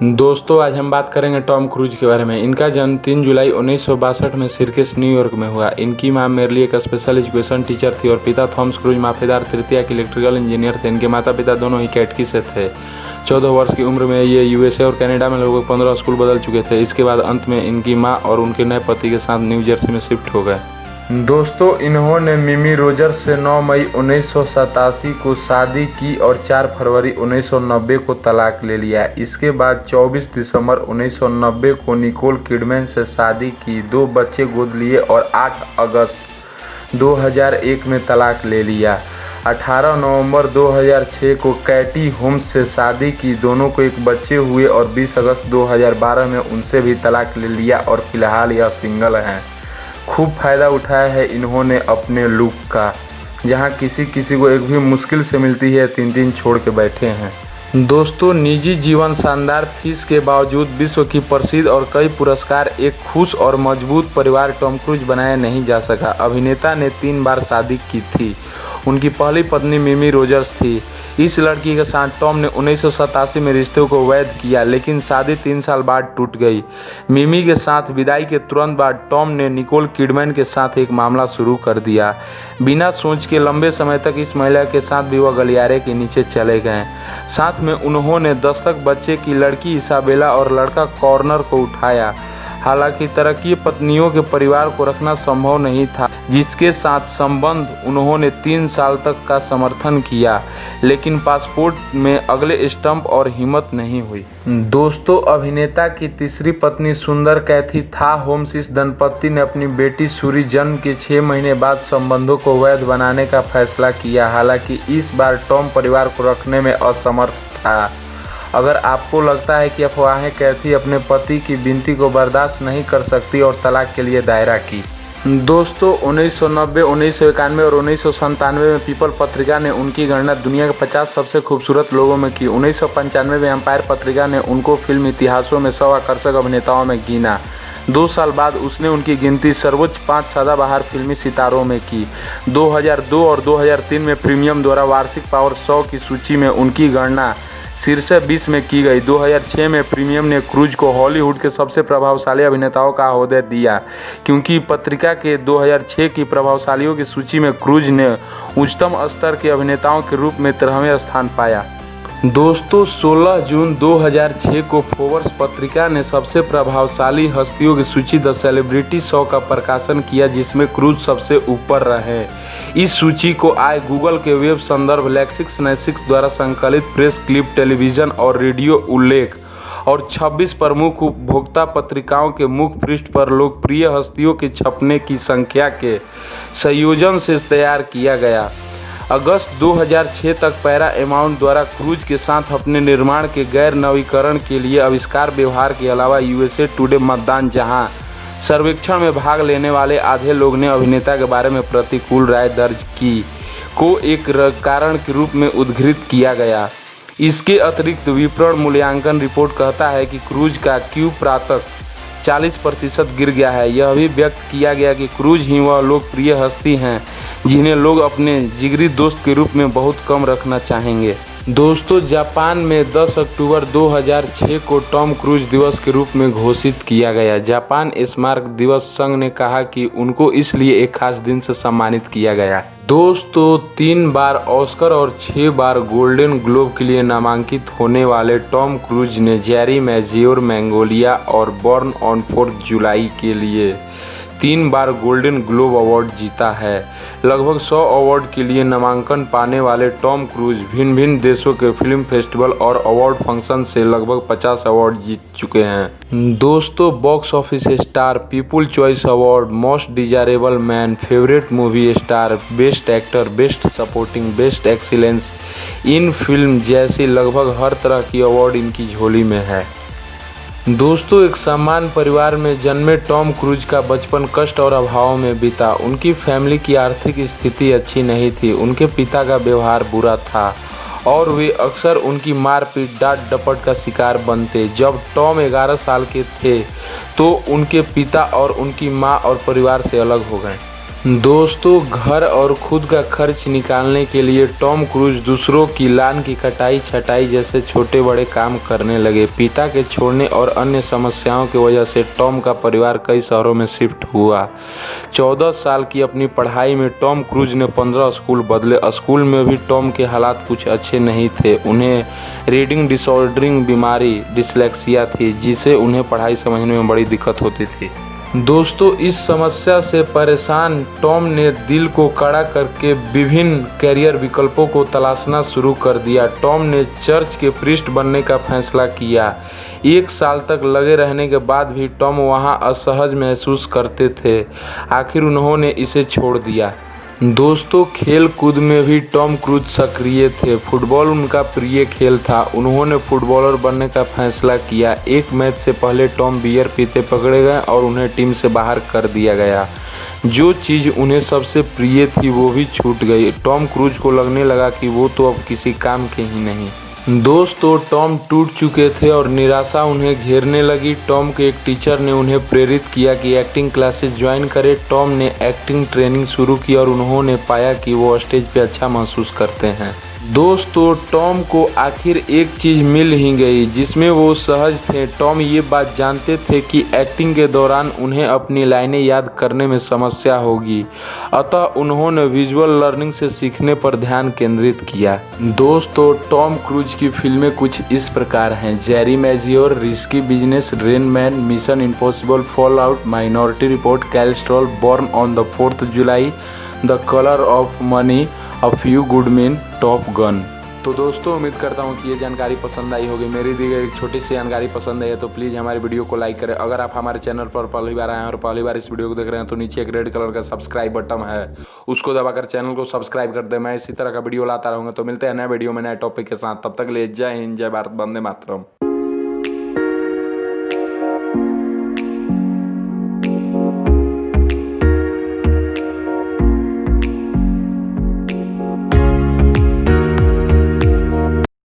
दोस्तों आज हम बात करेंगे टॉम क्रूज के बारे में। इनका जन्म 3 जुलाई 1962 में सिरकेस न्यूयॉर्क में हुआ। इनकी मां मेरली एक स्पेशल एजुकेशन टीचर थी और पिता थॉमस क्रूज माफेदार तृतीया के इलेक्ट्रिकल इंजीनियर थे। इनके माता पिता दोनों ही कैटकी से थे। 14 वर्ष की उम्र में ये यूएसए और कनाडा में लगभग 15 स्कूल बदल चुके थे। इसके बाद अंत में इनकी माँ और उनके नए पति के साथ न्यू जर्सी में शिफ्ट हो गए। दोस्तों इन्होंने मिमी रोजर्स से 9 मई 1987 को शादी की और 4 फरवरी 1990 को तलाक ले लिया। इसके बाद 24 दिसंबर 1990 को निकोल किडमैन से शादी की, 2 बच्चे गोद लिए और 8 अगस्त 2001 में तलाक ले लिया। 18 नवंबर 2006 को कैटी होम्स से शादी की, दोनों को एक बच्चे हुए और 20 अगस्त 2012 में उनसे भी तलाक ले लिया और फिलहाल यह सिंगल हैं। खूब फ़ायदा उठाया है इन्होंने अपने लुक का, जहां किसी किसी को एक भी मुश्किल से मिलती है 3 छोड़ के बैठे हैं। दोस्तों निजी जीवन शानदार फीस के बावजूद विश्व की प्रसिद्ध और कई पुरस्कार एक खुश और मजबूत परिवार टॉम क्रूज बनाया नहीं जा सका। अभिनेता ने 3 बार शादी की थी। उनकी पहली पत्नी मिमी रोजर्स थी। इस लड़की के साथ टॉम ने 1987 में रिश्ते को वैध किया, लेकिन शादी 3 साल बाद टूट गई। मिमी के साथ विदाई के तुरंत बाद टॉम ने निकोल किडमैन के साथ एक मामला शुरू कर दिया। बिना सोच के लंबे समय तक इस महिला के साथ भी वह गलियारे के नीचे चले गए। साथ में उन्होंने दस्तक बच्चे की लड़की इसाबेला और लड़का कॉर्नर को उठाया। हालांकि तरक्की पत्नियों के परिवार को रखना संभव नहीं था, जिसके साथ संबंध उन्होंने 3 साल तक का समर्थन किया, लेकिन पासपोर्ट में अगले स्टंप और हिम्मत नहीं हुई। दोस्तों अभिनेता की तीसरी पत्नी सुंदर कैथी था होम्स, इस दंपत्ति ने अपनी बेटी सूरी जन्म के 6 महीने बाद संबंधों को वैध बनाने का फैसला किया। हालांकि इस बार टॉम परिवार को रखने में असमर्थ था। अगर आपको लगता है कि अफवाहें कैथी अपने पति की विनती को बर्दाश्त नहीं कर सकती और तलाक के लिए दायरा की। दोस्तों 1990, 1991 और 1997 में पीपल पत्रिका ने उनकी गणना दुनिया के 50 सबसे खूबसूरत लोगों में की। 1995 में एम्पायर पत्रिका ने उनको फिल्म इतिहासों में 100 आकर्षक अभिनेताओं में गिना। 2 साल बाद उसने उनकी गिनती सर्वोच्च 5 सदाबहार फिल्मी सितारों में की। 2002 और 2003 में प्रीमियम द्वारा वार्षिक पावर 100 की सूची में उनकी गणना शीर्ष 20 में की गई। 2006 में प्रीमियम ने क्रूज को हॉलीवुड के सबसे प्रभावशाली अभिनेताओं का ओहदा दिया, क्योंकि पत्रिका के 2006 की प्रभावशालियों की सूची में क्रूज ने उच्चतम स्तर के अभिनेताओं के रूप में 13वें स्थान पाया। दोस्तों 16 जून 2006 को फोर्ब्स पत्रिका ने सबसे प्रभावशाली हस्तियों की सूची द सेलिब्रिटी 100 का प्रकाशन किया, जिसमें क्रूज सबसे ऊपर रहे। इस सूची को आए गूगल के वेब संदर्भ लेक्सिक्स द्वारा संकलित प्रेस क्लिप, टेलीविजन और रेडियो उल्लेख और 26 प्रमुख उपभोक्ता पत्रिकाओं के मुख्य पृष्ठ पर लोकप्रिय हस्तियों के छपने की संख्या के संयोजन से तैयार किया गया। अगस्त 2006 तक पैरामाउंट द्वारा क्रूज के साथ अपने निर्माण के गैर नवीकरण के लिए आविष्कार व्यवहार के अलावा यूएसए टुडे मतदान, जहां सर्वेक्षण में भाग लेने वाले आधे लोग ने अभिनेता के बारे में प्रतिकूल राय दर्ज की, को एक कारण के रूप में उद्धृत किया गया। इसके अतिरिक्त विपणन मूल्यांकन रिपोर्ट कहता है कि क्रूज का क्यू प्रातः 40% गिर गया है। यह भी व्यक्त किया गया कि क्रूज ही वह लोकप्रिय हस्ती हैं जिन्हें लोग अपने जिगरी दोस्त के रूप में बहुत कम रखना चाहेंगे। दोस्तों जापान में 10 अक्टूबर 2006 को टॉम क्रूज दिवस के रूप में घोषित किया गया। जापान स्मारक दिवस संघ ने कहा कि उनको इसलिए एक खास दिन से सम्मानित किया गया। दोस्तों 3 बार ऑस्कर और 6 बार गोल्डन ग्लोब के लिए नामांकित होने वाले टॉम क्रूज ने जेरी मैजियोर, मैंगोलिया और बॉर्न ऑन 4 जुलाई के लिए 3 बार गोल्डन ग्लोब अवार्ड जीता है। लगभग 100 अवार्ड के लिए नामांकन पाने वाले टॉम क्रूज भिन्न भिन्न देशों के फिल्म फेस्टिवल और अवार्ड फंक्शन से लगभग 50 अवार्ड जीत चुके हैं। दोस्तों box office star, people choice award, most desirable man, favourite movie star, best actor, best supporting, best excellence in film जैसी लगभग हर तरह की अवार्ड इनकी झोली में है। दोस्तों एक सामान्य परिवार में जन्मे टॉम क्रूज का बचपन कष्ट और अभाव में बीता। उनकी फैमिली की आर्थिक स्थिति अच्छी नहीं थी। उनके पिता का व्यवहार बुरा था और वे अक्सर उनकी मारपीट, डांट डपट का शिकार बनते। जब टॉम 11 साल के थे तो उनके पिता और उनकी मां और परिवार से अलग हो गए। दोस्तों, घर और खुद का खर्च निकालने के लिए टॉम क्रूज दूसरों की लान की कटाई छटाई जैसे छोटे बड़े काम करने लगे। पिता के छोड़ने और अन्य समस्याओं की वजह से टॉम का परिवार कई शहरों में शिफ्ट हुआ। 14 साल की अपनी पढ़ाई में टॉम क्रूज ने 15 स्कूल बदले। स्कूल में भी टॉम के हालात कुछ अच्छे नहीं थे। उन्हें रीडिंग डिसऑर्डरिंग बीमारी डिसलेक्सिया थी, जिससे उन्हें पढ़ाई समझने में बड़ी दिक्कत होती थी। दोस्तों, इस समस्या से परेशान टॉम ने दिल को कड़ा करके विभिन्न करियर विकल्पों को तलाशना शुरू कर दिया। टॉम ने चर्च के प्रीस्ट बनने का फैसला किया। 1 साल तक लगे रहने के बाद भी टॉम वहां असहज महसूस करते थे। आखिर उन्होंने इसे छोड़ दिया। दोस्तों, खेल कूद में भी टॉम क्रूज सक्रिय थे। फुटबॉल उनका प्रिय खेल था। उन्होंने फुटबॉलर बनने का फैसला किया। एक मैच से पहले टॉम बियर पीते पकड़े गए और उन्हें टीम से बाहर कर दिया गया। जो चीज़ उन्हें सबसे प्रिय थी वो भी छूट गई। टॉम क्रूज को लगने लगा कि वो तो अब किसी काम के ही नहीं। दोस्तों, टॉम टूट चुके थे और निराशा उन्हें घेरने लगी। टॉम के एक टीचर ने उन्हें प्रेरित किया कि एक्टिंग क्लासेस ज्वाइन करें। टॉम ने एक्टिंग ट्रेनिंग शुरू की और उन्होंने पाया कि वो स्टेज पे अच्छा महसूस करते हैं। दोस्तों, टॉम को आखिर एक चीज़ मिल ही गई जिसमें वो सहज थे। टॉम ये बात जानते थे कि एक्टिंग के दौरान उन्हें अपनी लाइनें याद करने में समस्या होगी, अतः उन्होंने विजुअल लर्निंग से सीखने पर ध्यान केंद्रित किया। दोस्तों, टॉम क्रूज की फिल्में कुछ इस प्रकार हैं: Jerry Maguire, risky business, rain man, mission impossible, fall out, minority report, collateral, born on the 4th July, the colour of money, a few good men, top gun. तो दोस्तों, उम्मीद करता हूँ कि ये जानकारी पसंद आई होगी। मेरी दी गई एक छोटी सी जानकारी पसंद आई है तो प्लीज़ हमारे वीडियो को लाइक करें। अगर आप हमारे चैनल पर पहली बार आए हैं और पहली बार इस वीडियो को देख रहे हैं तो नीचे एक रेड कलर का सब्सक्राइब बटन है, उसको दबाकर चैनल को सब्सक्राइब कर दें। मैं इसी तरह का वीडियो लाता रहूँगा। तो मिलते हैं नए वीडियो में नए टॉपिक के साथ। तब तक के लिए जय हिंद, जय भारत, वंदे मातरम।